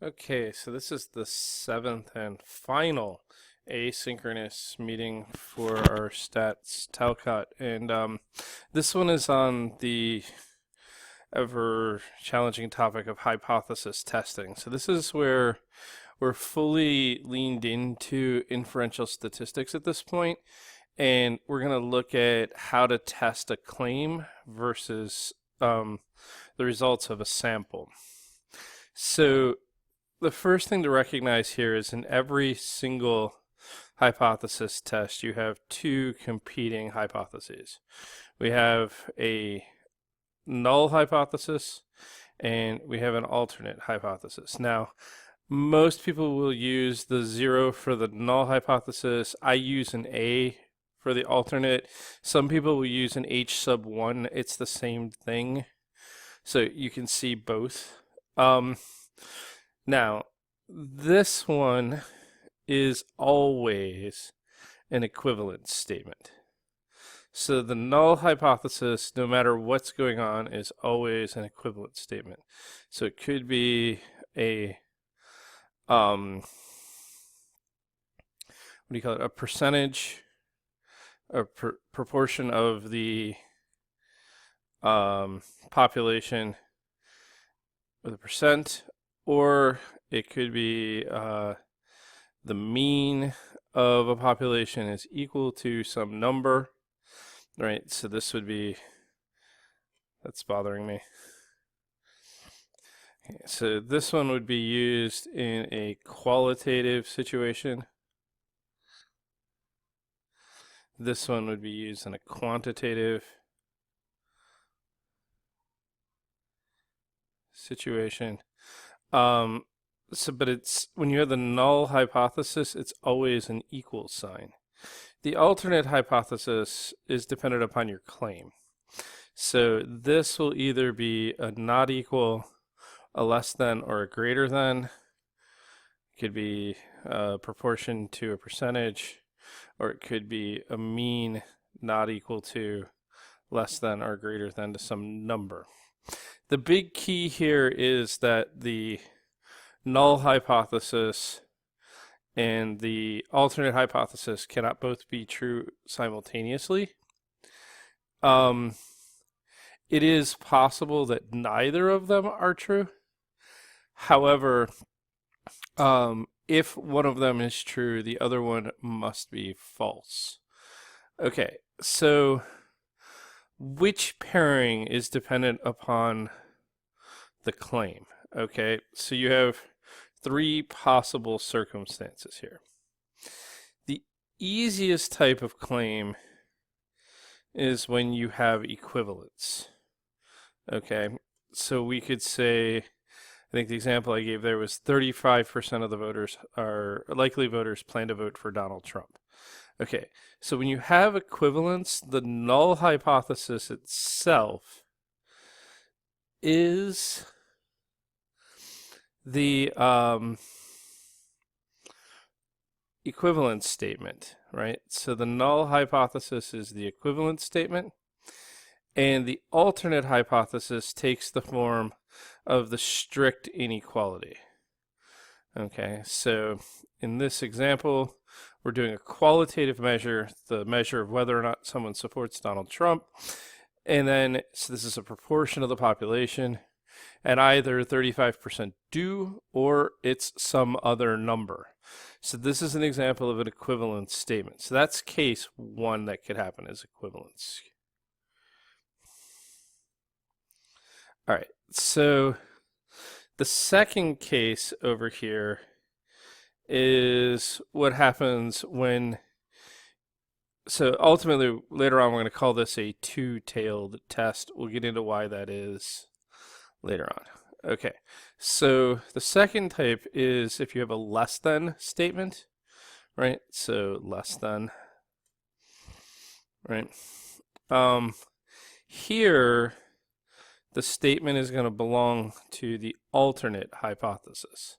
Okay, so this is the seventh and final asynchronous meeting for our stats Talcott, and this one is on the ever challenging topic of hypothesis testing. So this is where we're fully leaned into inferential statistics at this point, and we're going to look at how to test a claim versus the results of a sample. So the first thing to recognize here is in every single hypothesis test, you have two competing hypotheses. We have a null hypothesis and we have an alternate hypothesis. Now, most people will use the 0 for the null hypothesis. I use an A for the alternate. Some people will use an H sub 1. It's the same thing. So you can see both. Now, this one is always an equivalence statement. So the null hypothesis, no matter what's going on, is always an equivalence statement. So it could be a, what do you call it? A percentage, a proportion of the population with a percent, or it could be the mean of a population is equal to some number, right? So this would be, that's bothering me. Okay, so this one would be used in a qualitative situation. This one would be used in a quantitative situation. But it's when you have the null hypothesis, it's always an equal sign. The alternate hypothesis is dependent upon your claim. So this will either be a not equal, a less than, or a greater than. It could be a proportion to a percentage, or it could be a mean not equal to, less than, or greater than to some number. The big key here is that the null hypothesis and the alternate hypothesis cannot both be true simultaneously. It is possible that neither of them are true. However, if one of them is true, the other one must be false. Okay, so which pairing is dependent upon the claim? Okay, so you have three possible circumstances here. The easiest type of claim is when you have equivalence. Okay, so we could say, I think the example I gave there was 35% of the voters are likely voters plan to vote for Donald Trump. Okay, so when you have equivalence, the null hypothesis itself is the equivalence statement, right? So the null hypothesis is the equivalence statement, and the alternate hypothesis takes the form of the strict inequality. Okay, so in this example, we're doing a qualitative measure, the measure of whether or not someone supports Donald Trump. And then, so this is a proportion of the population, and either 35% do or it's some other number. So this is an example of an equivalence statement. So that's case one that could happen is equivalence. All right, so the second case over here is what happens when, so ultimately later on we're going to call this a two-tailed test. We'll get into why that is later on. Okay, so the second type is if you have a less than statement, right? So less than, right? Here, the statement is going to belong to the alternate hypothesis.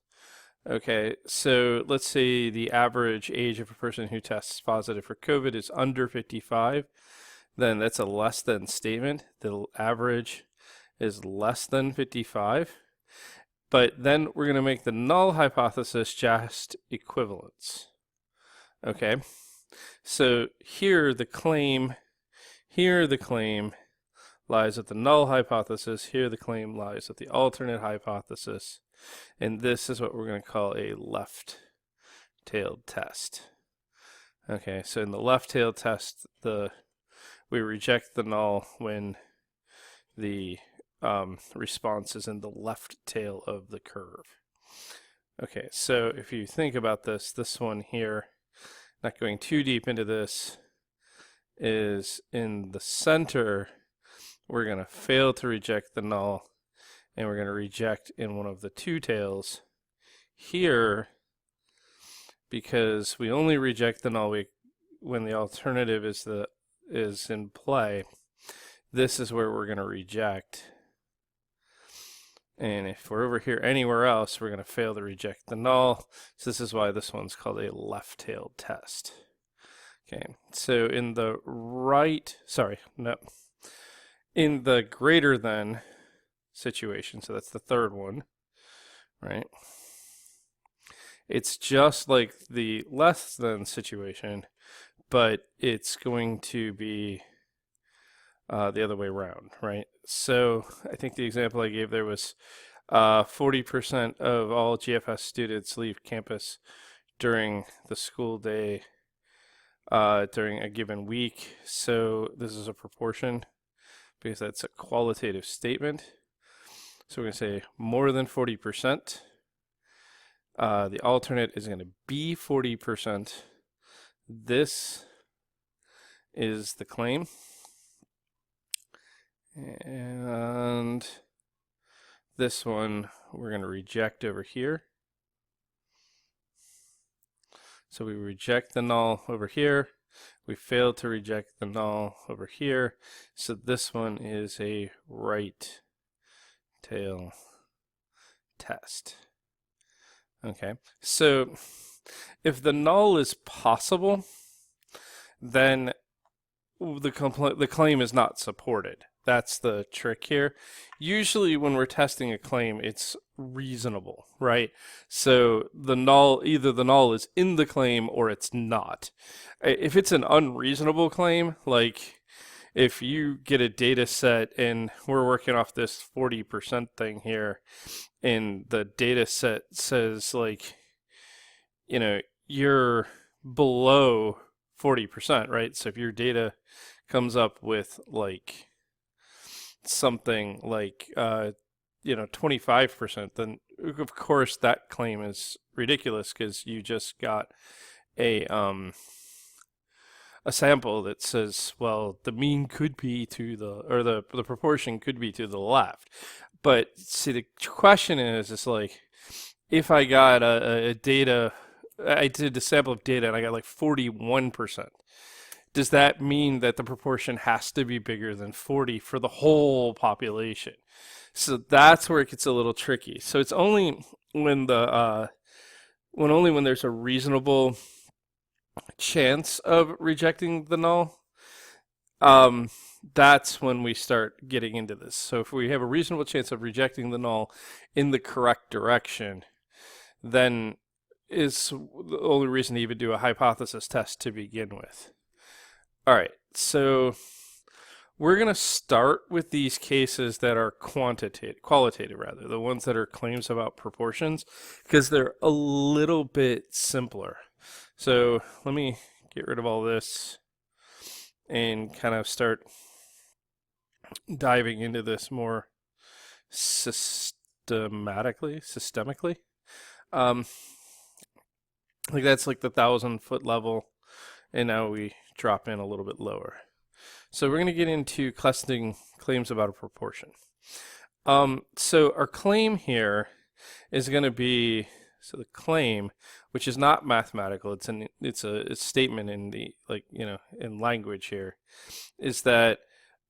Okay, so let's say the average age of a person who tests positive for COVID is under 55, then that's a less than statement. The average is less than 55. But then we're going to make the null hypothesis just equivalence. Okay, so here the claim lies at the null hypothesis, here the claim lies at the alternate hypothesis, and this is what we're going to call a left-tailed test. Okay, so in the left-tailed test, we reject the null when the response is in the left tail of the curve. Okay, so if you think about this one here, not going too deep into this, is in the center, we're going to fail to reject the null, and we're going to reject in one of the two tails. Here, because we only reject the null when the alternative is in play, this is where we're going to reject. And if we're over here anywhere else, we're going to fail to reject the null. So this is why this one's called a left-tailed test. Okay, so in the in the greater than situation, so that's the third one, right? It's just like the less than situation, but it's going to be the other way around, right? So I think the example I gave there was 40% of all GFS students leave campus during the school day during a given week. So this is a proportion because that's a qualitative statement. So we're going to say more than 40%. The alternate is going to be 40%. This is the claim. And this one we're going to reject over here. So we reject the null over here. We failed to reject the null over here. So this one is a right tail test. Okay, so if the null is possible, then the claim is not supported. That's the trick here. Usually when we're testing a claim, it's reasonable, right? So either the null is in the claim or it's not. If it's an unreasonable claim, like if you get a data set and we're working off this 40% thing here, and the data set says like, you're below 40%, right? So if your data comes up with like something like 25%, then of course that claim is ridiculous because you just got a sample that says, well, the mean could be to the proportion could be to the left. But see, the question is like, if I got I did a sample of data and I got like 41%. Does that mean that the proportion has to be bigger than 40 for the whole population? So that's where it gets a little tricky. So it's only when when there's a reasonable chance of rejecting the null, that's when we start getting into this. So if we have a reasonable chance of rejecting the null in the correct direction, then is the only reason to even do a hypothesis test to begin with. All right, so we're going to start with these cases that are qualitative rather, the ones that are claims about proportions, because they're a little bit simpler. So let me get rid of all this and kind of start diving into this more systemically. Like that's like the 1,000-foot level, and now we drop in a little bit lower. So we're going to get into testing claims about a proportion. So our claim here is going to be, so the claim, which is not mathematical, it's a statement in the in language here, is that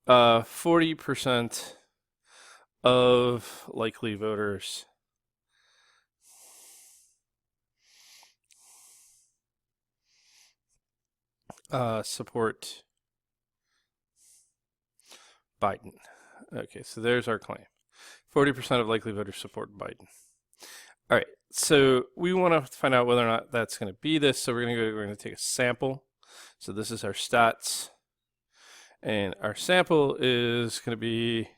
40% of likely voters support Biden. Okay, so there's our claim. 40% of likely voters support Biden. All right, so we want to find out whether or not that's going to be this. So we're going to take a sample. So this is our stats, and our sample is going to be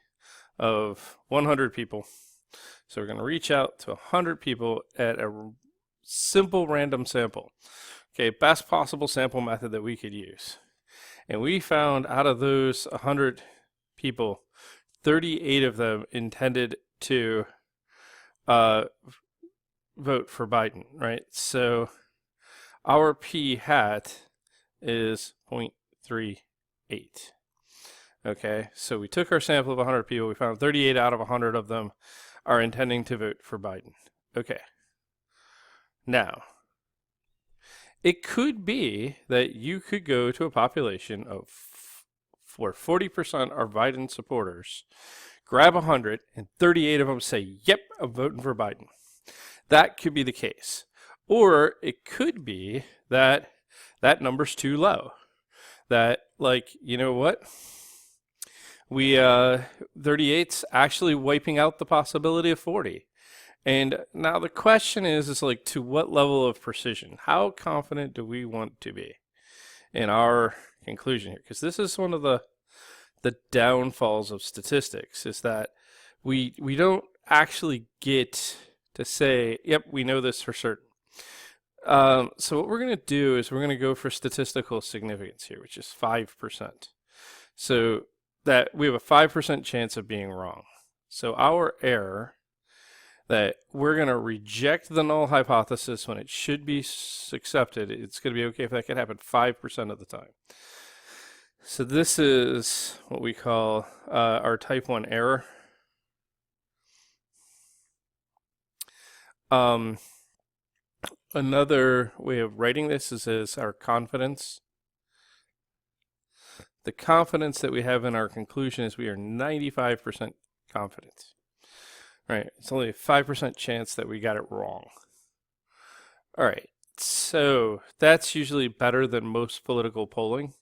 of 100 people. So we're going to reach out to 100 people at a simple random sample. Okay, best possible sample method that we could use. And we found out of those 100 people, 38 of them intended to vote for Biden, right? So our p hat is 0.38. Okay, so we took our sample of 100 people. We found 38 out of 100 of them are intending to vote for Biden. Okay. Now, it could be that you could go to a population of where 40% are Biden supporters, grab 100, and 38 of them say, yep, I'm voting for Biden. That could be the case. Or it could be that that number's too low. That, like, you know what? 38's actually wiping out the possibility of 40. And now the question is like, to what level of precision? How confident do we want to be in our conclusion here? Because this is one of the downfalls of statistics, is that we don't actually get to say, yep, we know this for certain. So what we're going to do is we're going to go for statistical significance here, which is 5%. So that we have a 5% chance of being wrong. So our error, that we're going to reject the null hypothesis when it should be accepted. It's going to be okay if that can happen 5% of the time. So this is what we call our type 1 error. Another way of writing this is as our confidence. The confidence that we have in our conclusion is we are 95% confident. Right, it's only a 5% chance that we got it wrong. All right, so that's usually better than most political polling,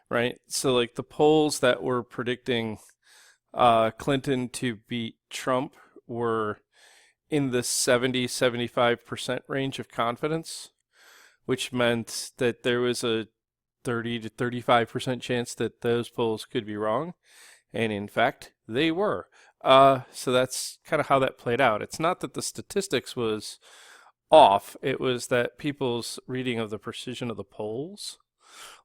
right? So like the polls that were predicting Clinton to beat Trump were in the 70-75% range of confidence, which meant that there was a 30 to 35% chance that those polls could be wrong. And in fact, they were. So that's kind of how that played out. It's not that the statistics was off. It was that people's reading of the precision of the polls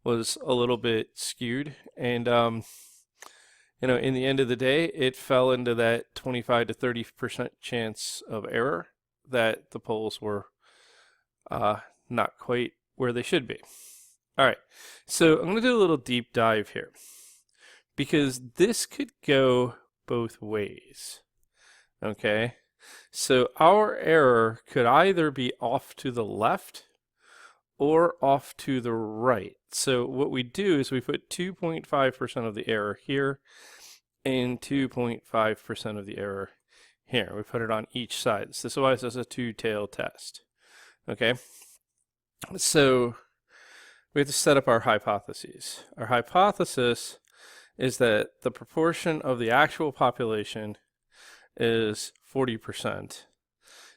was a little bit skewed. And, you know, in the end of the day, it fell into that 25 to 30% chance of error that the polls were not quite where they should be. All right, so I'm going to do a little deep dive here, because this could go both ways. Okay, so our error could either be off to the left or off to the right. So what we do is we put 2.5% of the error here and 2.5% of the error here. We put it on each side. So this is why this is a two-tailed test. Okay, so we have to set up our hypotheses. Our hypothesis is that the proportion of the actual population is 40%.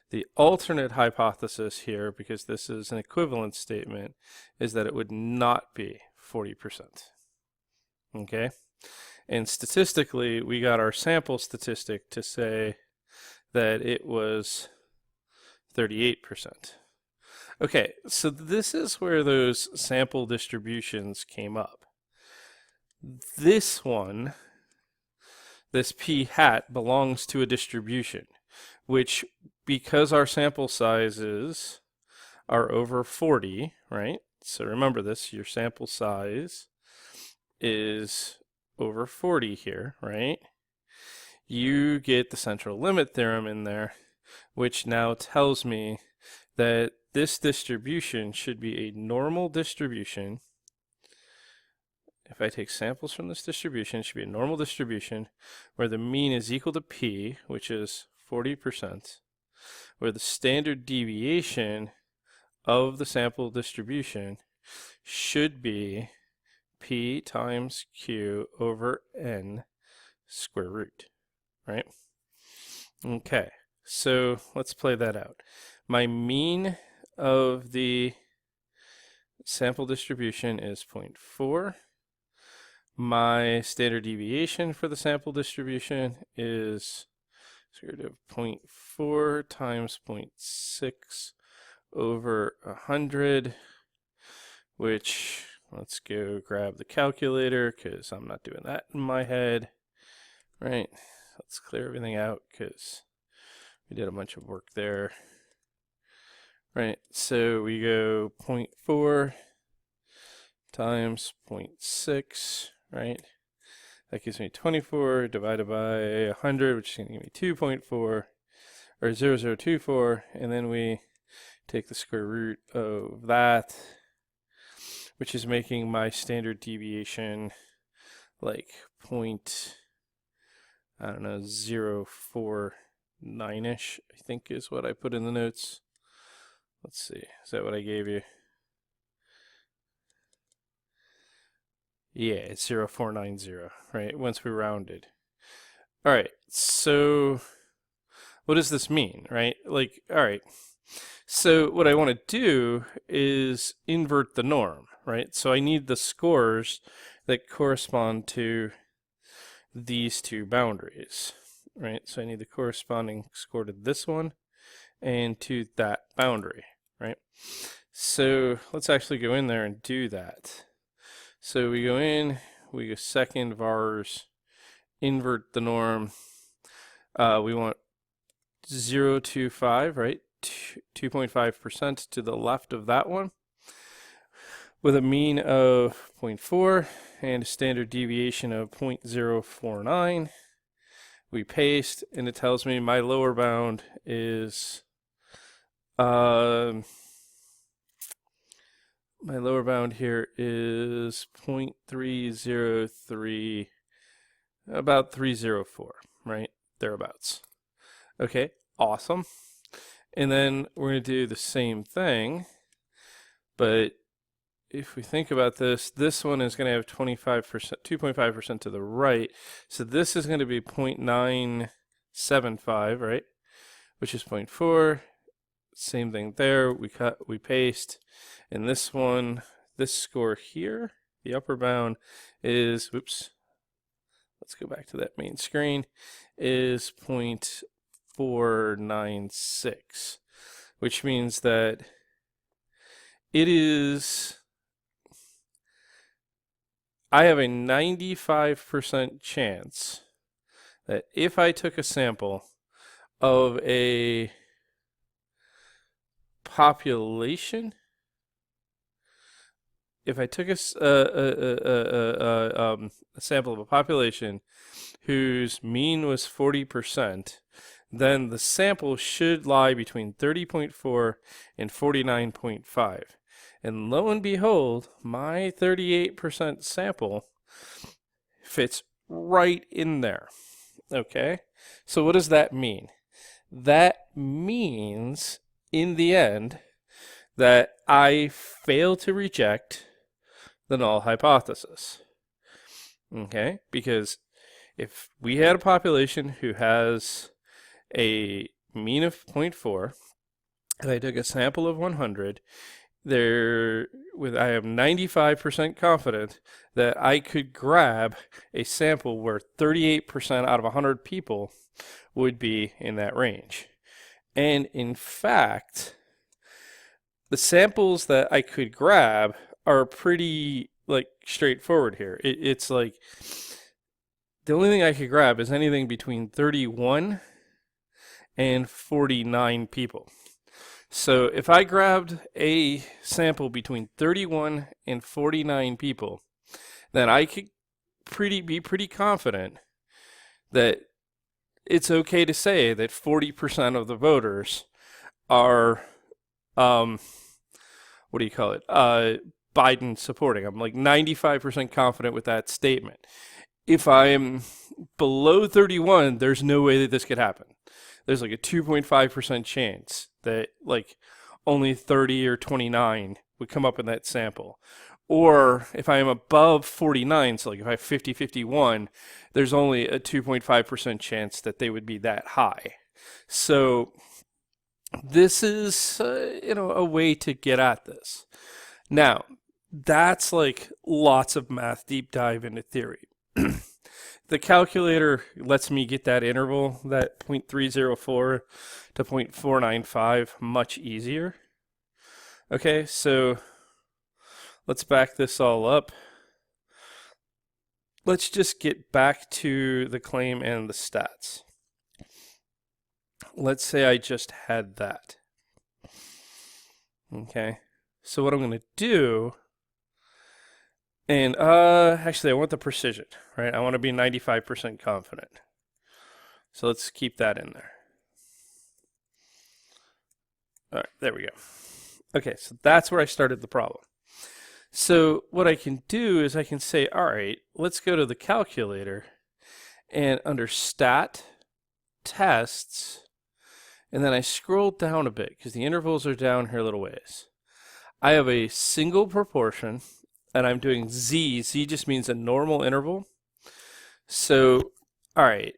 The alternate hypothesis here, because this is an equivalence statement, is that it would not be 40%. Okay? And statistically, we got our sample statistic to say that it was 38%. Okay, so this is where those sample distributions came up. This one, this p hat, belongs to a distribution, which, because our sample sizes are over 40, right? So remember this, your sample size is over 40 here, right? You get the central limit theorem in there, which now tells me that this distribution should be a normal distribution. If I take samples from this distribution, it should be a normal distribution where the mean is equal to p, which is 40%, where the standard deviation of the sample distribution should be p times q over n square root, right? Okay, so let's play that out. My mean of the sample distribution is 0.4. My standard deviation for the sample distribution is square root of 0.4 times 0.6 over 100, which, let's go grab the calculator because I'm not doing that in my head. Right, let's clear everything out because we did a bunch of work there. Right, so we go 0.4 times 0.6, right? That gives me 24 divided by 100, which is going to give me 2.4, or 0.0024, and then we take the square root of that, which is making my standard deviation like I don't know, 0.049-ish, I think is what I put in the notes. Let's see, is that what I gave you? Yeah, it's 0.490, right? Once we rounded. All right, so what does this mean, right? Like, all right, so what I want to do is invert the norm, right? So I need the scores that correspond to these two boundaries, right? So I need the corresponding score to this one and to that boundary, right? So let's actually go in there and do that. So we go in, we go second vars, invert the norm. We want 0.25, right? 2.5% to the left of that one, with a mean of 0.4 and a standard deviation of 0.049. We paste, and it tells me my lower bound is my lower bound here is 0.303, about 304, right? Thereabouts. Okay, awesome. And then we're going to do the same thing, but if we think about this, this one is going to have 25%, 2.5% to the right. So this is going to be 0.975, right? Which is 0.4. Same thing there. We cut, we paste. And this one, this score here, the upper bound is, whoops, let's go back to that main screen, is 0.496, which means that it is, I have a 95% chance that if I took a sample of a population, if I took a sample of a population whose mean was 40%, then the sample should lie between 30.4 and 49.5. And lo and behold, my 38% sample fits right in there. Okay? So what does that mean? That means, in the end, that I fail to reject the null hypothesis. Okay? Because if we had a population who has a mean of 0.4, and I took a sample of 100, I am 95% confident that I could grab a sample where 38% out of 100 people would be in that range. And in fact, the samples that I could grab are pretty straightforward here. It's like the only thing I could grab is anything between 31 and 49 people. So if I grabbed a sample between 31 and 49 people, then I could be pretty confident that it's okay to say that 40% of the voters are Biden supporting. I'm like 95% confident with that statement. If I'm below 31, there's no way that this could happen. There's like a 2.5% chance that like only 30 or 29 would come up in that sample. Or if I am above 49, so like if I have 50, 51, there's only a 2.5% chance that they would be that high. So this is, a way to get at this. Now, that's like lots of math deep dive into theory. The calculator lets me get that interval, that 0.304 to 0.495, much easier. Okay, so let's back this all up. Let's just get back to the claim and the stats. Let's say I just had that. Okay, so what I'm going to do, and actually I want the precision, right? I want to be 95% confident. So let's keep that in there. All right, there we go. Okay, so that's where I started the problem. So what I can do is I can say, all right, let's go to the calculator, and under stat, tests, and then I scroll down a bit because the intervals are down here a little ways. I have a single proportion, and I'm doing Z. Z just means a normal interval. So, all right,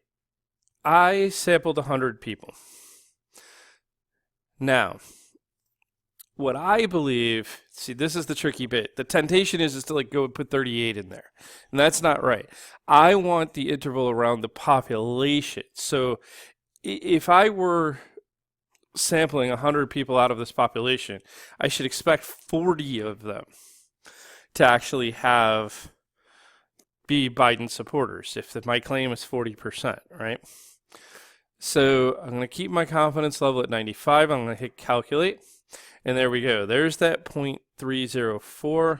I sampled 100 people. Now, what I believe, see, this is the tricky bit. The temptation is to like go and put 38 in there. And that's not right. I want the interval around the population. So if I were sampling 100 people out of this population, I should expect 40 of them to actually be Biden supporters if my claim is 40%, right? So I'm going to keep my confidence level at 95. I'm going to hit calculate. And there we go. There's that 0.304,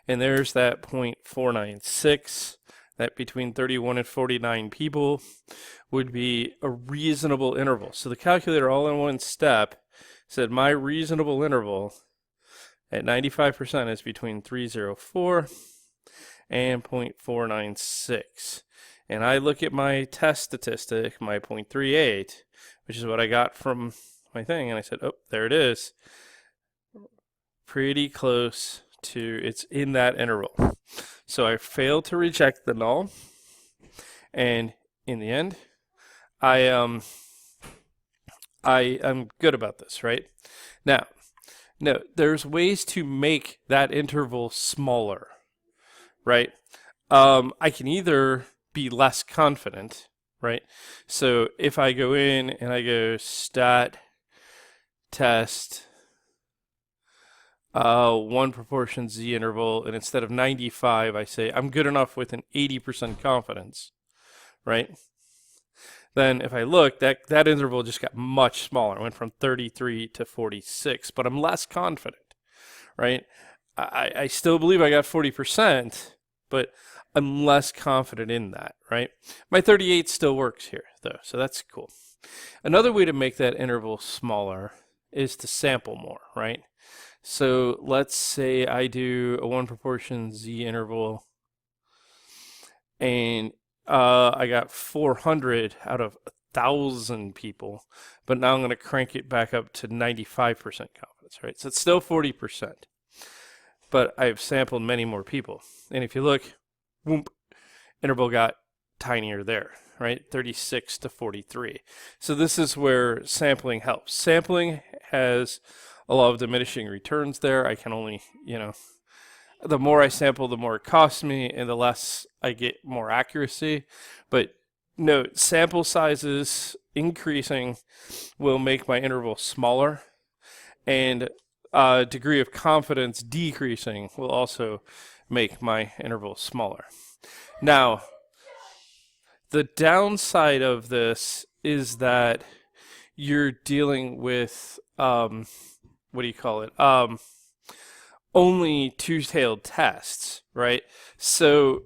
and there's that 0.496. That between 31 and 49 people would be a reasonable interval. So the calculator all in one step said my reasonable interval at 95% is between 304 and 0.496. And I look at my test statistic, my 0.38, which is what I got from my thing, and I said, oh, there it is. Pretty close to, it's in that interval. So I failed to reject the null, and in the end, I'm good about this, right? Now, no, there's ways to make that interval smaller, right? I can either be less confident, right? So if I go in and I go stat test one proportion Z interval, and instead of 95, I say I'm good enough with an 80% confidence, right? Then if I look, that interval just got much smaller. It went from 33 to 46, but I'm less confident, right? I still believe I got 40%, but I'm less confident in that, right? My 38 still works here, though, so that's cool. Another way to make that interval smaller is to sample more, right? So let's say I do a one proportion Z interval, and I got 400 out of 1,000 people, but now I'm going to crank it back up to 95% confidence, right? So it's still 40%, but I've sampled many more people. And if you look, whoop, interval got tinier there, right? 36 to 43. So this is where sampling helps. Sampling has a lot of diminishing returns there. I can only, the more I sample, the more it costs me, and the less I get more accuracy. But note, sample sizes increasing will make my interval smaller, and degree of confidence decreasing will also make my interval smaller. Now, the downside of this is that you're dealing with only two-tailed tests, right? So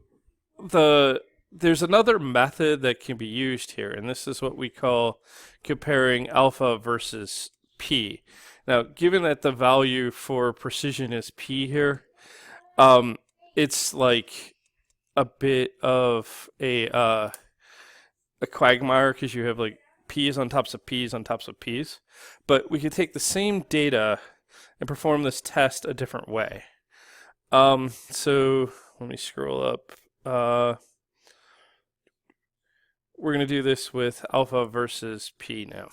there's another method that can be used here, and this is what we call comparing alpha versus p. Now, given that the value for precision is p here, it's like a bit of a quagmire because you have like p's on tops of p's on tops of p's. But we could take the same data and perform this test a different way. So let me scroll up. we're going to do this with alpha versus P now.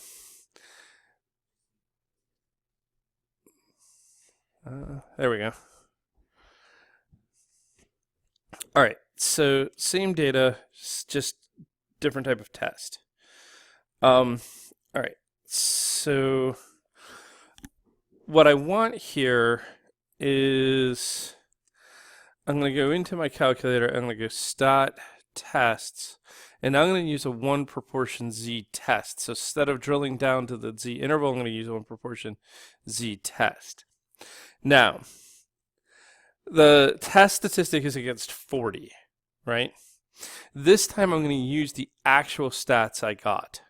There we go. All right, so same data, just different type of test. All right, so what I want here is I'm going to go into my calculator, I'm going to go stat tests, and now I'm going to use a 1 proportion z test. So instead of drilling down to the z interval, I'm going to use 1 proportion z test. Now, the test statistic is against 40, right? This time I'm going to use the actual stats I got.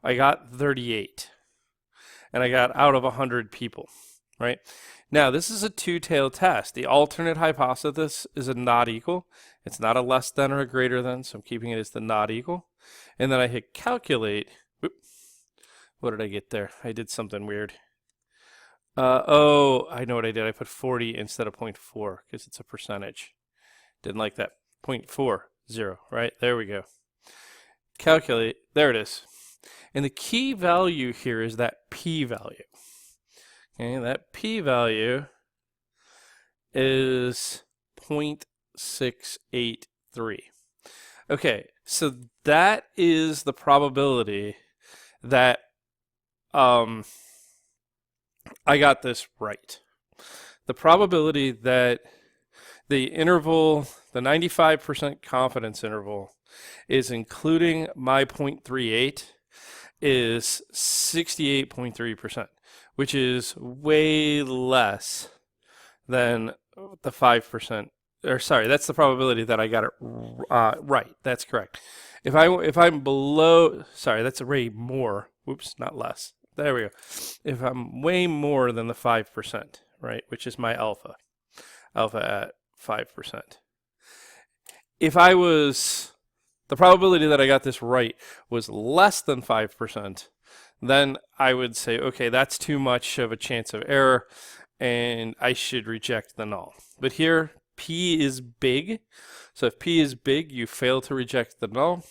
I got 38, and I got out of 100 people, right? Now, this is a two-tailed test. The alternate hypothesis is a not equal. It's not a less than or a greater than, so I'm keeping it as the not equal. And then I hit calculate. Whoop. What did I get there? I did something weird. Oh, I know what I did. I put 40 instead of 0.4 because it's a percentage. Didn't like that. 0.40, right? There we go. Calculate. There it is. And the key value here is that p-value. Okay, that p-value is 0.683. Okay, so that is the probability that I got this right. The probability that the interval, the 95% confidence interval, is including my 0.38 is 68.3%, which is way less than the 5%. Or sorry, that's the probability that I got it right. That's correct. If I'm below, sorry, that's way more. Whoops, not less. There we go. If I'm way more than the 5%, right, which is my alpha at 5%. If I was, the probability that I got this right was less than 5%, then I would say, okay, that's too much of a chance of error, and I should reject the null. But here, P is big. So if P is big, you fail to reject the null.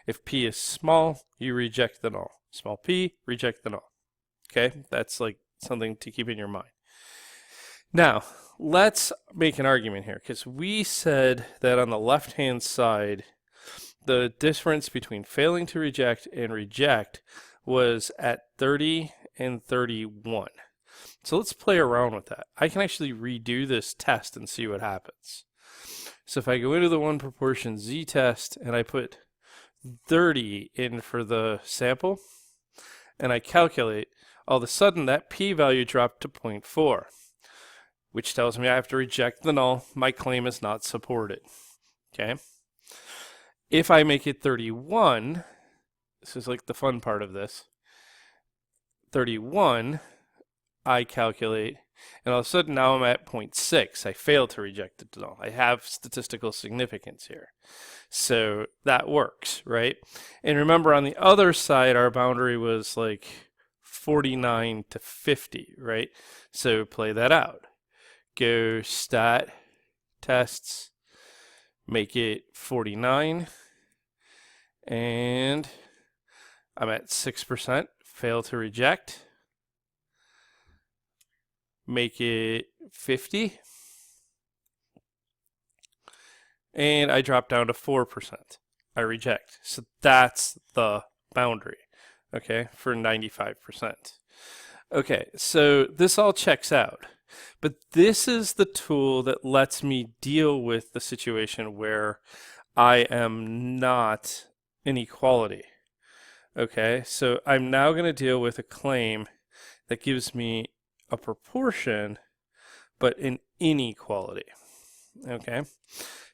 If P is small, you reject the null. Small p, reject the null. Okay, that's like something to keep in your mind. Now, let's make an argument here, because we said that on the left-hand side, the difference between failing to reject and reject was at 30 and 31. So let's play around with that. I can actually redo this test and see what happens. So if I go into the 1 proportion z test and I put 30 in for the sample and I calculate, all of a sudden that p-value dropped to 0.4, which tells me I have to reject the null. My claim is not supported. Okay. If I make it 31, this is like the fun part of this, 31, I calculate, and all of a sudden now I'm at 0.6. I failed to reject the null. I have statistical significance here. So that works, right? And remember, on the other side, our boundary was like 49 to 50, right? So play that out. Go stat tests, make it 49, and I'm at 6%, fail to reject. Make it 50, and I drop down to 4%. I reject. So that's the boundary, okay, for 95%. Okay, so this all checks out, but this is the tool that lets me deal with the situation where I am not in equality. Okay, so I'm now going to deal with a claim that gives me a proportion, but an inequality. Okay,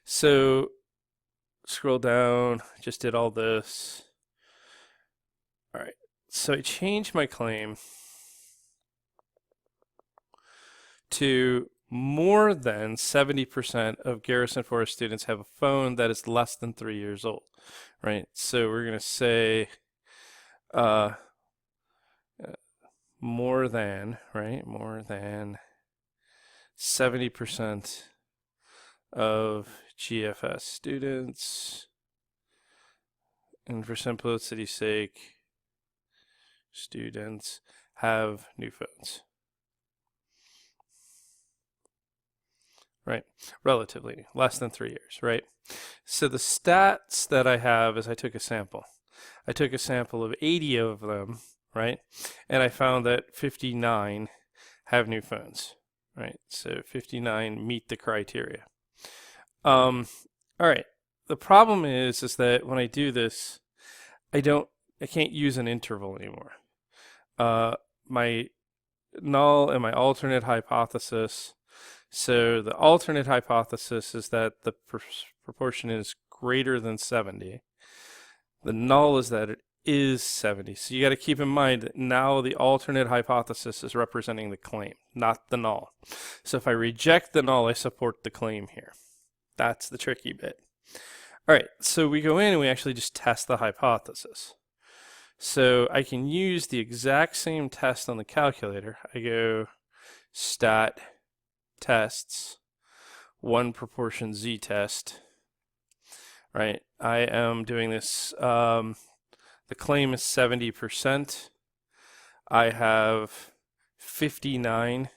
so scroll down, just did all this. All right, so I changed my claim to more than 70% of Garrison Forest students have a phone that is less than 3 years old, right? So we're going to say more than, right? More than 70% of GFS students and for simplicity's sake, students have new phones. Right? Relatively, less than 3 years, right? So the stats that I have is I took a sample. I took a sample of 80 of them, right? And I found that 59 have new phones, right? So 59 meet the criteria. All right. The problem is that when I do this, I can't use an interval anymore. My null and my alternate hypothesis. So the alternate hypothesis is that the proportion is greater than 70. The null is that it is 70. So you got to keep in mind that now the alternate hypothesis is representing the claim, not the null. So if I reject the null, I support the claim here. That's the tricky bit. All right, so we go in and we actually just test the hypothesis. So I can use the exact same test on the calculator. I go stat tests, 1 proportion z test, right? I am doing this, the claim is 70%. I have 59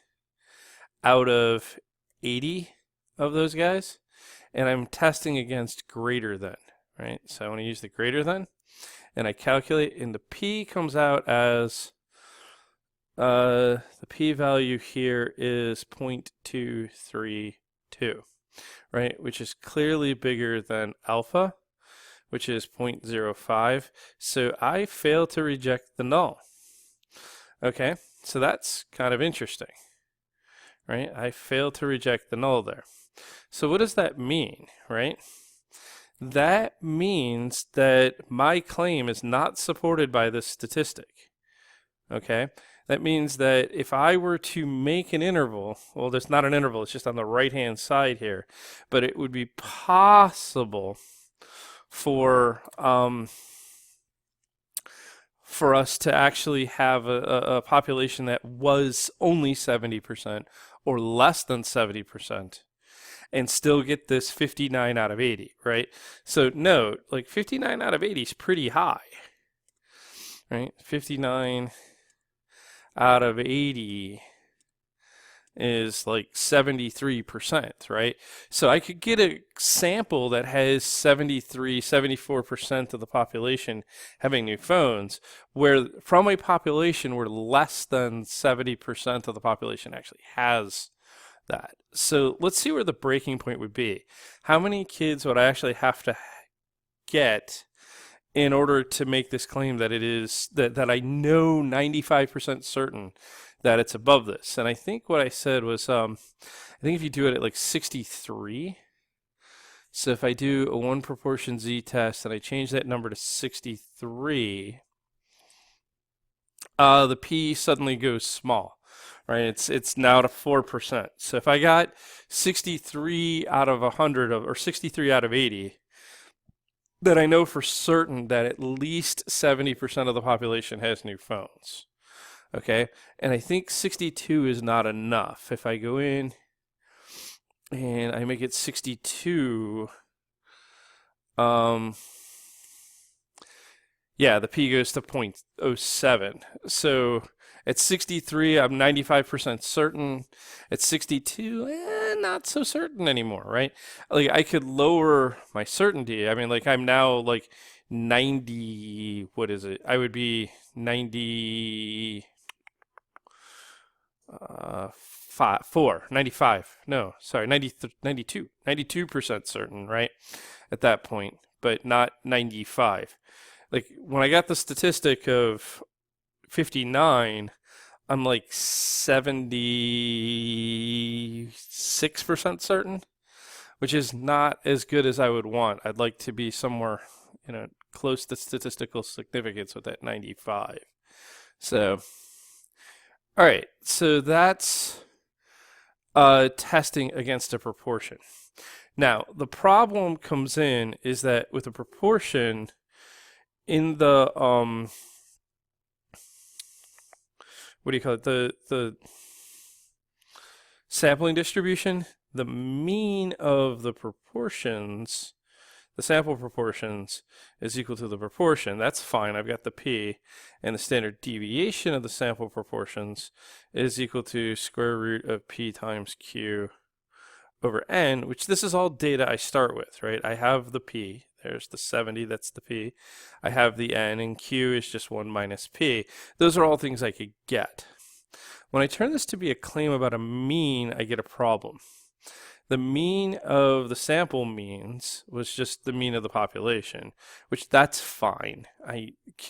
out of 80 of those guys, and I'm testing against greater than, right? So I want to use the greater than, and I calculate, and the p comes out as the p-value here is 0.232, right? Which is clearly bigger than alpha, which is 0.05. So I fail to reject the null. Okay, so that's kind of interesting, right? I fail to reject the null there. So what does that mean, right? That means that my claim is not supported by this statistic. Okay, that means that if I were to make an interval, well, there's not an interval, it's just on the right-hand side here, but it would be possible for us to actually have a population that was only 70% or less than 70% and still get this 59 out of 80, right? So note, like 59 out of 80 is pretty high, right? 59 out of 80 is like 73%, right? So I could get a sample that has 73, 74% of the population having new phones, where from a population where less than 70% of the population actually has that. So let's see where the breaking point would be. How many kids would I actually have to get in order to make this claim that it is, that I know 95% certain that it's above this? And I think what I said was, I think if you do it at like 63, so if I do a 1 proportion z test and I change that number to 63, the p suddenly goes small, right? It's now to 4%. So if I got 63 out of 100 or 63 out of 80, then I know for certain that at least 70% of the population has new phones. Okay, and I think 62 is not enough. If I go in and I make it 62, yeah, the p goes to 0.07. So at 63, I'm 95% certain. At 62, not so certain anymore, right? Like I could lower my certainty. I mean, like I'm now like 90, what is it? I would be 90, 95, no, sorry, 92% certain, right? At that point, but not 95. Like when I got the statistic of 59, I'm like 76% certain, which is not as good as I would want. I'd like to be somewhere, close to statistical significance with that 95. So, all right, so that's testing against a proportion. Now, the problem comes in is that with a proportion in the what do you call it? The sampling distribution, the mean of the proportions, the sample proportions is equal to the proportion. That's fine. I've got the p, and the standard deviation of the sample proportions is equal to square root of p times q over n, which this is all data I start with, right? I have the p. There's the 70, that's the p. I have the n, and q is just 1 minus p. Those are all things I could get. When I turn this to be a claim about a mean, I get a problem. The mean of the sample means was just the mean of the population, which that's fine.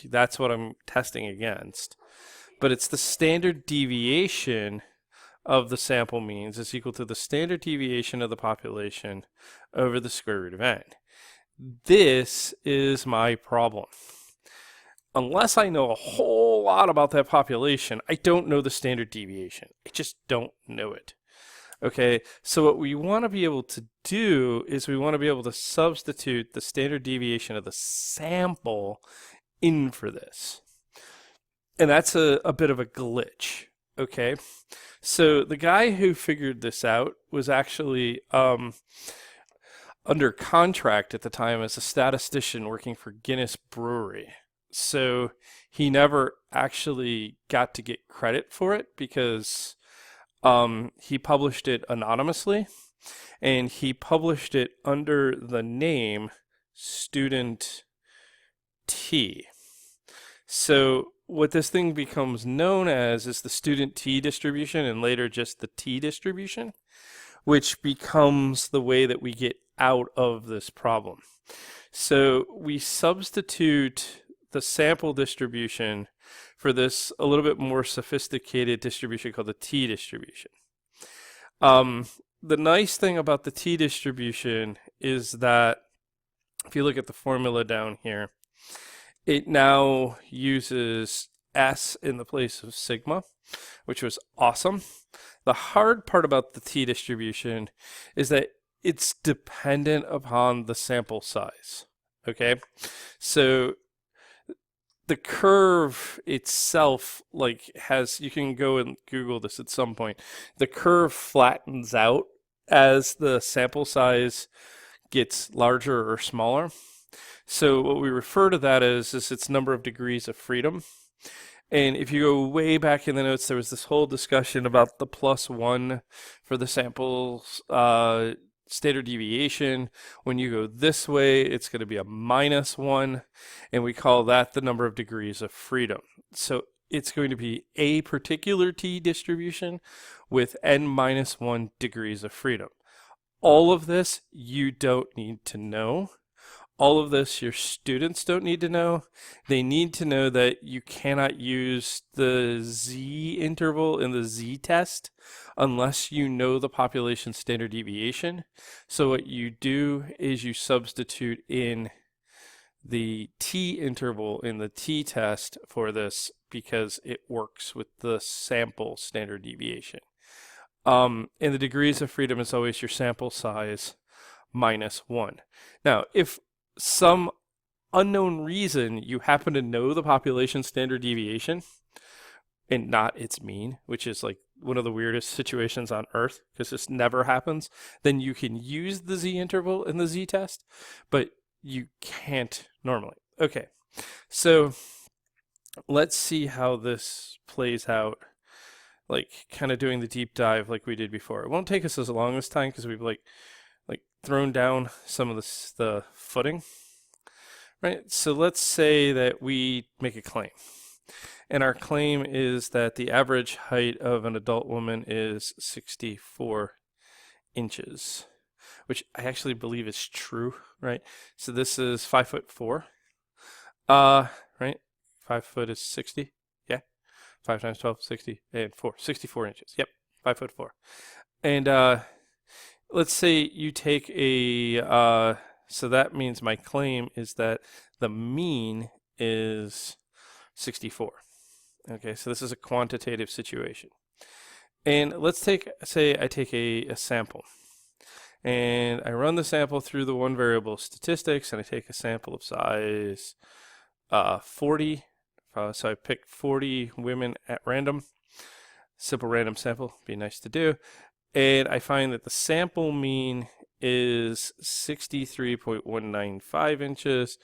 That's what I'm testing against. But it's the standard deviation of the sample means is equal to the standard deviation of the population over the square root of n. This is my problem. Unless I know a whole lot about that population, I don't know the standard deviation. I just don't know it. Okay, so what we want to be able to do is we want to be able to substitute the standard deviation of the sample in for this. And that's a bit of a glitch, okay? So the guy who figured this out was actually under contract at the time as a statistician working for Guinness Brewery. So he never actually got to get credit for it because he published it anonymously, and he published it under the name Student T. So what this thing becomes known as is the Student T distribution, and later just the T distribution, which becomes the way that we get out of this problem. So we substitute the sample distribution for this a little bit more sophisticated distribution called the T distribution. The nice thing about the T distribution is that if you look at the formula down here, it now uses S in the place of sigma, which was awesome. The hard part about the T distribution is that it's dependent upon the sample size. Okay, so the curve itself you can go and Google this at some point. The curve flattens out as the sample size gets larger or smaller. So what we refer to that as is its number of degrees of freedom. And if you go way back in the notes, there was this whole discussion about the +1 for the sample's standard deviation. When you go this way, it's going to be a -1, and we call that the number of degrees of freedom. So it's going to be a particular T distribution with n-1 degrees of freedom. All of this you don't need to know. All of this your students don't need to know. They need to know that you cannot use the Z interval in the Z test unless you know the population standard deviation. So what you do is you substitute in the T interval in the T test for this because it works with the sample standard deviation. And the degrees of freedom is always your sample size -1. Now, if some unknown reason you happen to know the population standard deviation and not its mean, which is like one of the weirdest situations on earth because this never happens, then you can use the Z interval in the Z test, but you can't normally. Okay, so let's see how this plays out, like kind of doing the deep dive like we did before. It won't take us as long this time because we've like thrown down some of the footing, right? So let's say that we make a claim, and our claim is that the average height of an adult woman is 64 inches, which I actually believe is true, right? So this is 5'4", right? 5 foot is 60, yeah. 5 times 12, 60, and 4, 64 inches. Yep, 5'4", and let's say you take so that means my claim is that the mean is 64. Okay, so this is a quantitative situation. And let's say I take a sample. And I run the sample through the one variable statistics, and I take a sample of size 40. So I pick 40 women at random. Simple random sample, be nice to do. And I find that the sample mean is 63.195 inches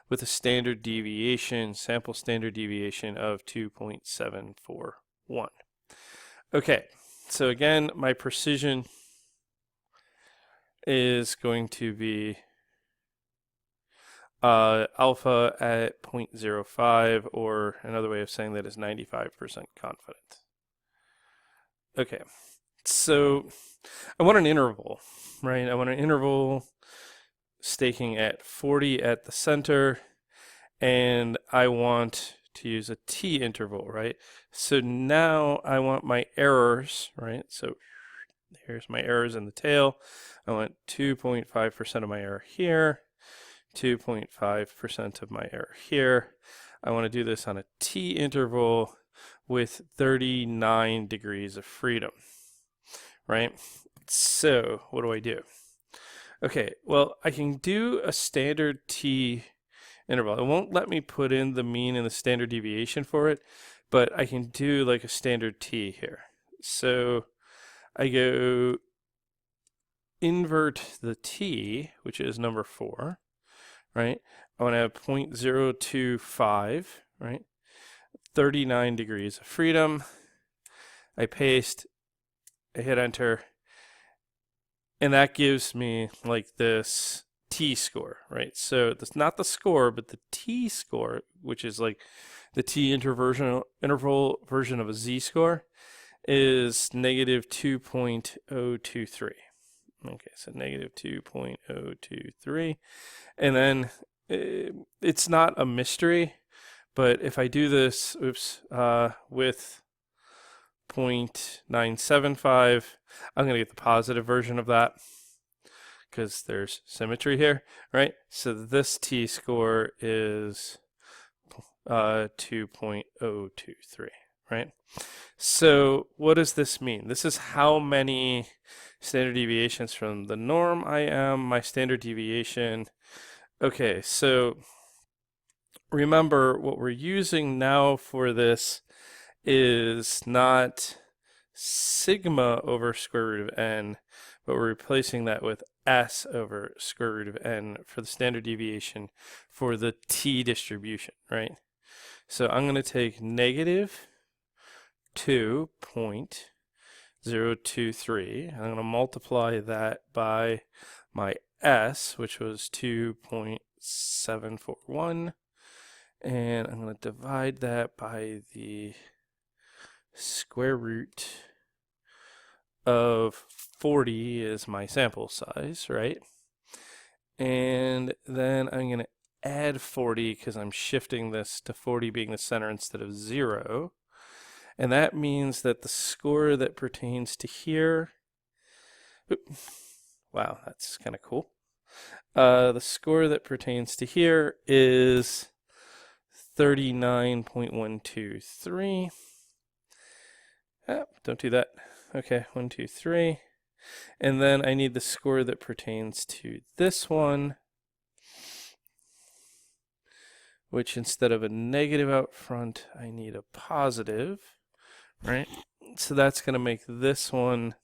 with a standard deviation, sample standard deviation of 2.741. Okay, so again, my precision is going to be alpha at 0.05, or another way of saying that is 95% confident. Okay, so I want an interval, right? I want an interval staking at 40 at the center, and I want to use a t interval, right? So now I want my errors, right? So here's my errors in the tail. I want 2.5% of my error here, 2.5% of my error here. I want to do this on a t interval with 39 degrees of freedom, right? So what do I do? Okay, well, I can do a standard t interval. It won't let me put in the mean and the standard deviation for it, but I can do like a standard t here. So I go invert the t, which is number 4, right? I want to have 0.025, right? 39 degrees of freedom. I paste, I hit enter, and that gives me like this t-score, right? So that's not the score, but the t-score, which is like the interval version of a z-score, is negative 2.023. Okay, so negative 2.023. And then it's not a mystery, but if I do this, with 0.975, I'm going to get the positive version of that because there's symmetry here, right? So this t-score is 2.023, right? So what does this mean? This is how many standard deviations from the norm I am, my standard deviation. Okay, so remember what we're using now for this is not sigma over square root of n, but we're replacing that with s over square root of n for the standard deviation for the t distribution, right? So I'm going to take negative 2.023. I'm going to multiply that by my s, which was 2.741, and I'm going to divide that by the square root of 40 is my sample size, right? And then I'm going to add 40 because I'm shifting this to 40 being the center instead of 0. And that means that the score that pertains to here, wow, that's kind of cool. The score that pertains to here is 39.123. Don't do that. Okay, 1, 2, 3. And then I need the score that pertains to this one, which instead of a negative out front, I need a positive, right? So that's going to make this one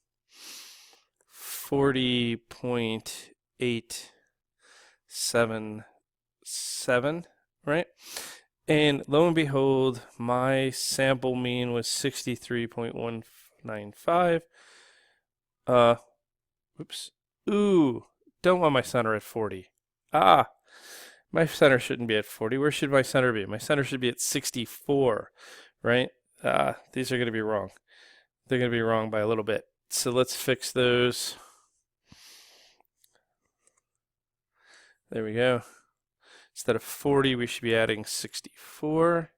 40.877, right? And lo and behold, my sample mean was 63.195. Oops. Ooh, don't want my center at 40. Ah, my center shouldn't be at 40. Where should my center be? My center should be at 64, right? These are going to be wrong. They're going to be wrong by a little bit. So let's fix those. There we go. Instead of 40, we should be adding 64,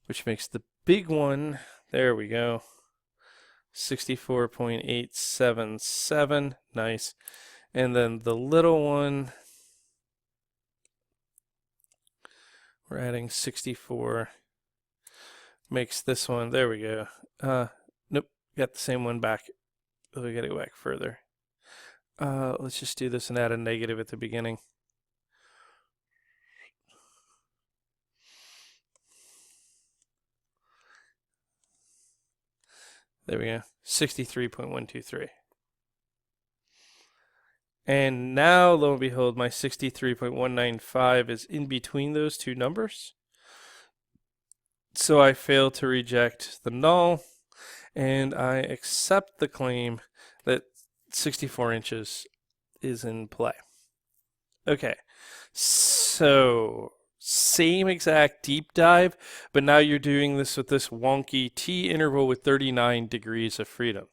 which makes the big one, there we go, 64.877, nice. And then the little one, we're adding 64, makes this one, there we go. Nope, got the same one back. We gotta go back further. Let's just do this and add a negative at the beginning. There we go, 63.123. And now, lo and behold, my 63.195 is in between those two numbers. So I fail to reject the null, and I accept the claim that 64 inches is in play. Okay, so same exact deep dive, but now you're doing this with this wonky t interval with 39 degrees of freedom.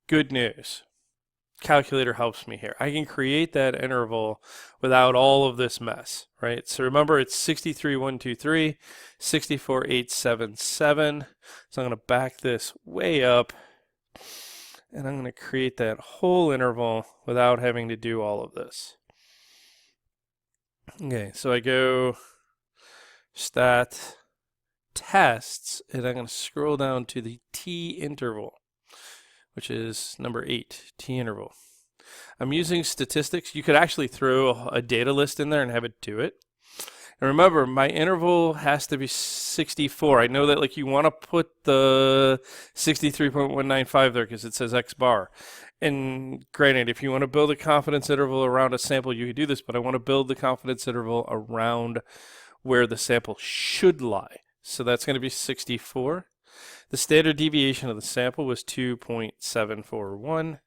Good news. Calculator helps me here. I can create that interval without all of this mess, right? So remember, it's 63,123, 64,877. So I'm going to back this way up, and I'm going to create that whole interval without having to do all of this. Okay, so I go stat tests, and I'm going to scroll down to the t interval, which is number 8, t interval. I'm using statistics. You could actually throw a data list in there and have it do it. And remember, my interval has to be 64. I know that like you want to put the 63.195 there because it says X bar. And granted, if you want to build a confidence interval around a sample, you could do this, but I want to build the confidence interval around where the sample should lie. So that's going to be 64. The standard deviation of the sample was 2.741.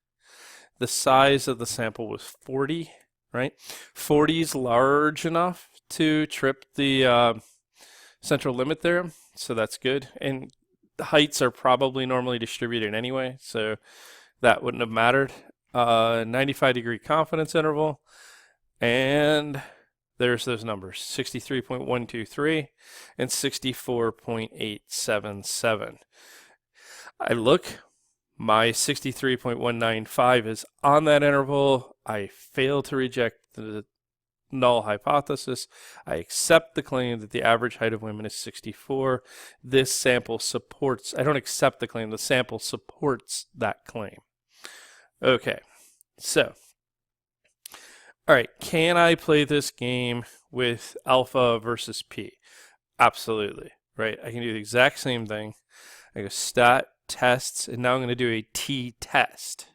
The size of the sample was 40, right? 40 is large enough to trip the central limit theorem, so that's good. And the heights are probably normally distributed anyway, so that wouldn't have mattered. 95-degree confidence interval, and there's those numbers, 63.123 and 64.877. I look, my 63.195 is on that interval. I fail to reject the null hypothesis. I accept the claim that the average height of women is 64. This sample supports, I don't accept the claim, the sample supports that claim. Okay, so, all right, can I play this game with alpha versus p? Absolutely, right? I can do the exact same thing. I go stat tests, and now I'm going to do a t-test.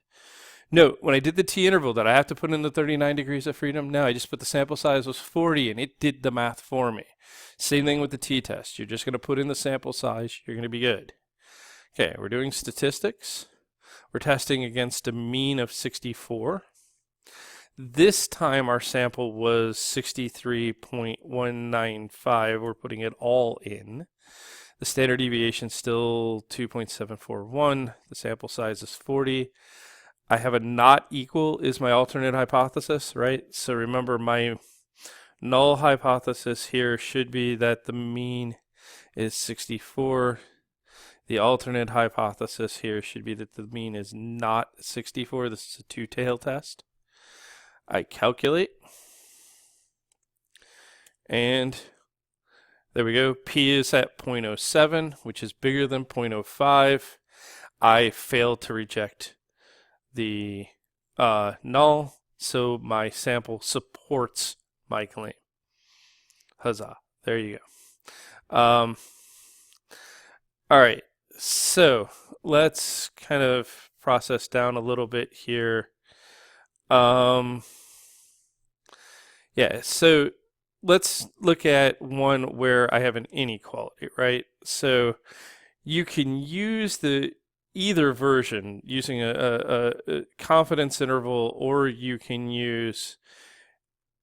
Note, when I did the t-interval, did I have to put in the 39 degrees of freedom? No, I just put the sample size was 40, and it did the math for me. Same thing with the t-test. You're just going to put in the sample size. You're going to be good. Okay, we're doing statistics. We're testing against a mean of 64. This time our sample was 63.195. We're putting it all in. The standard deviation still 2.741. The sample size is 40. I have a not equal is my alternate hypothesis, right? So remember, my null hypothesis here should be that the mean is 64. The alternate hypothesis here should be that the mean is not 64. This is a two-tail test. I calculate, and there we go. P is at 0.07, which is bigger than 0.05. I failed to reject the null, so my sample supports my claim. Huzzah. There you go. All right, so let's kind of process down a little bit here. Yeah, so let's look at one where I have an inequality, right? So you can use the either version using a confidence interval, or you can use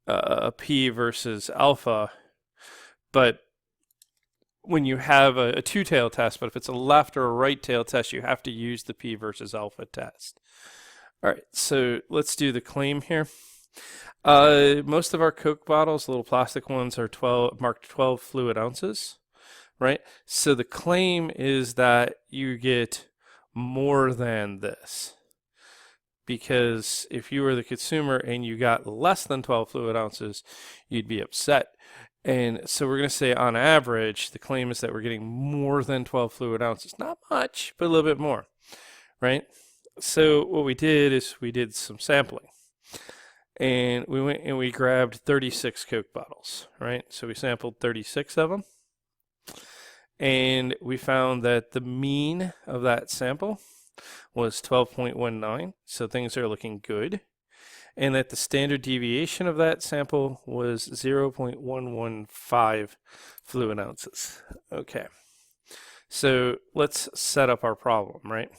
a p versus alpha. But when you have a two-tail test, but if it's a left or a right-tail test, you have to use the p versus alpha test. All right, so let's do the claim here. Most of our Coke bottles, little plastic ones, are marked 12 fluid ounces, right? So the claim is that you get more than this, because if you were the consumer and you got less than 12 fluid ounces, you'd be upset. And so we're going to say on average, the claim is that we're getting more than 12 fluid ounces. Not much, but a little bit more, right? So what we did is we did some sampling. And we went and we grabbed 36 Coke bottles, right? So we sampled 36 of them. And we found that the mean of that sample was 12.19. So things are looking good. and that the standard deviation of that sample was 0.115 fluid ounces. Okay, so let's set up our problem, right?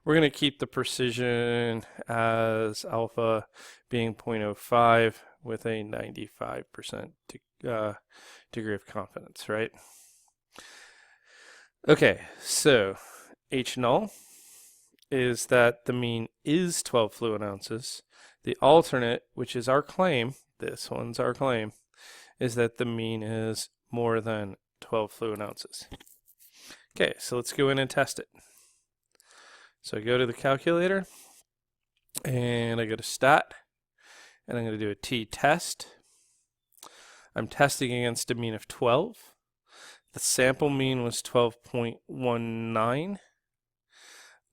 We're going to keep the precision as alpha being 0.05 with a 95% degree of confidence, right? Okay, so H null is that the mean is 12 fluid ounces. The alternate, which is our claim, this one's our claim, is that the mean is more than 12 fluid ounces. Okay, so let's go in and test it. So I go to the calculator, and I go to stat, and I'm going to do a t-test. I'm testing against a mean of 12. The sample mean was 12.19.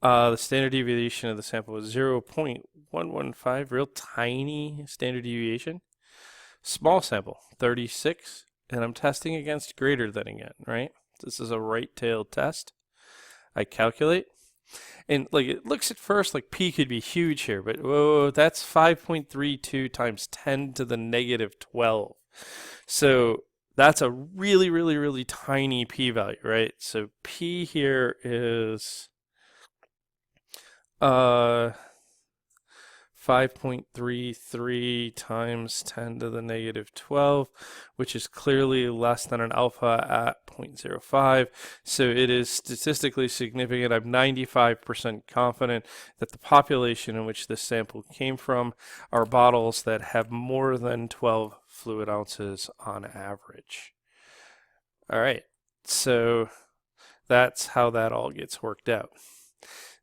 The standard deviation of the sample was 0.115, real tiny standard deviation. Small sample, 36, and I'm testing against greater than again, right? This is a right-tailed test. I calculate, and like it looks at first like p could be huge here, but whoa, that's 5.32 times 10 to the negative 12. So that's a really, really, really tiny p-value, right? So p here is 5.33 times 10 to the negative 12, which is clearly less than an alpha at 0.05. So it is statistically significant. I'm 95% confident that the population in which this sample came from are bottles that have more than 12 fluid ounces on average. All right, so that's how that all gets worked out.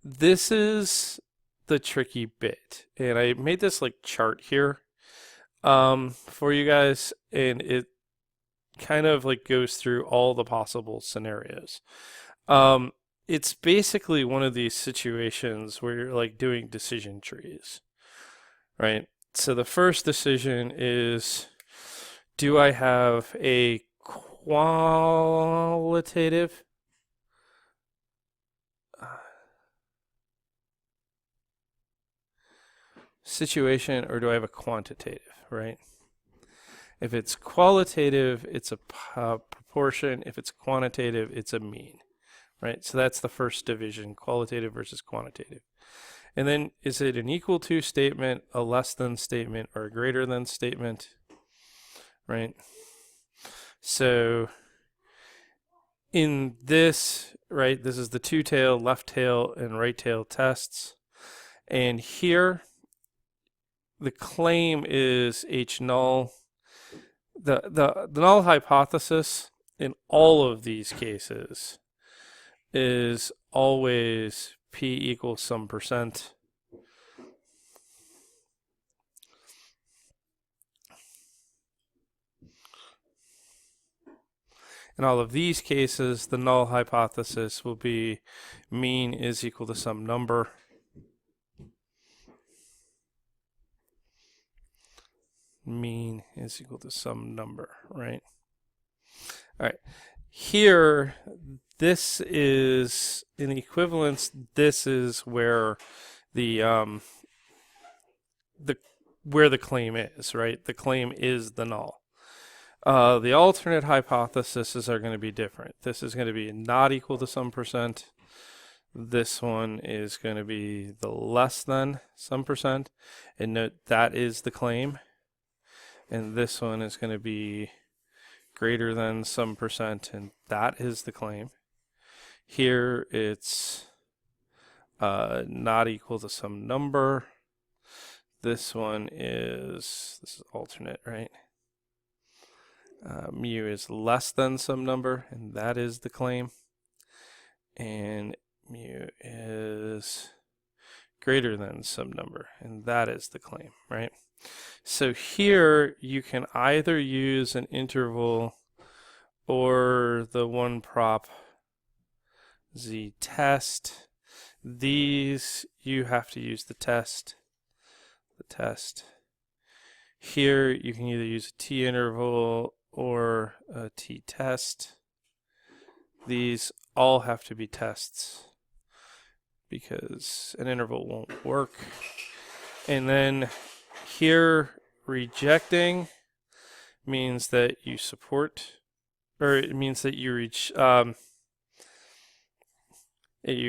This is the tricky bit, and I made this like chart here for you guys, and it kind of like goes through all the possible scenarios. It's basically one of these situations where you're like doing decision trees, right? So the first decision is, do I have a qualitative situation, or do I have a quantitative, right? If it's qualitative, it's a proportion. If it's quantitative, it's a mean, right? So that's the first division, qualitative versus quantitative. And then is it an equal to statement, a less than statement, or a greater than statement, right? So in this, right, this is the two-tail, left tail, and right tail tests. And here, the claim is H null. The null hypothesis in all of these cases is always P equals some percent. In all of these cases, the null hypothesis will be mean is equal to some number. Mean is equal to some number, right? All right. Here, this is in equivalence. This is where the claim is, right? The claim is the null. The alternate hypotheses are going to be different. This is going to be not equal to some percent. This one is going to be the less than some percent, and note that is the claim. And this one is going to be greater than some percent, and that is the claim. Here it's not equal to some number. This is alternate, right? Mu is less than some number, and that is the claim. And mu is greater than some number, and that is the claim, right? So here you can either use an interval or the one prop z test. These you have to use the test. Here you can either use a t interval or a t test. These all have to be tests because an interval won't work. And then Here, rejecting means that you support, or it means that you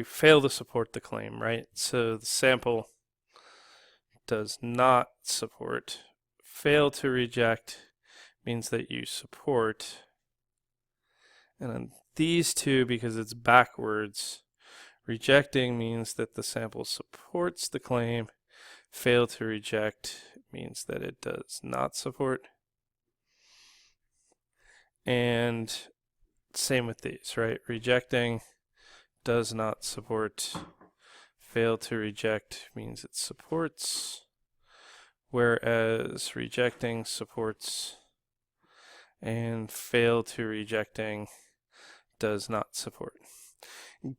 fail to support the claim, right? So the sample does not support. Fail to reject means that you support. And then these two, because it's backwards, rejecting means that the sample supports the claim. Fail to reject means that it does not support. And same with these, right? Rejecting does not support. Fail to reject means it supports, whereas rejecting supports, and fail to rejecting does not support.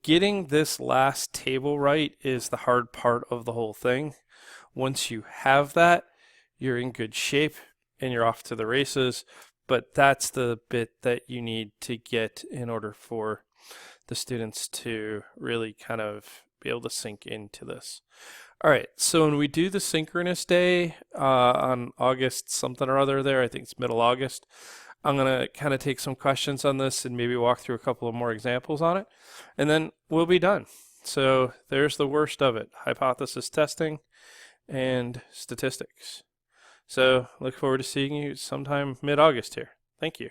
Getting this last table right is the hard part of the whole thing. Once you have that, you're in good shape and you're off to the races, but that's the bit that you need to get in order for the students to really kind of be able to sink into this. All right, so when we do the synchronous day on August something or other there, I think it's middle August, I'm going to kind of take some questions on this and maybe walk through a couple of more examples on it, and then we'll be done. So there's the worst of it, hypothesis testing and statistics. So look forward to seeing you sometime mid-August here. Thank you.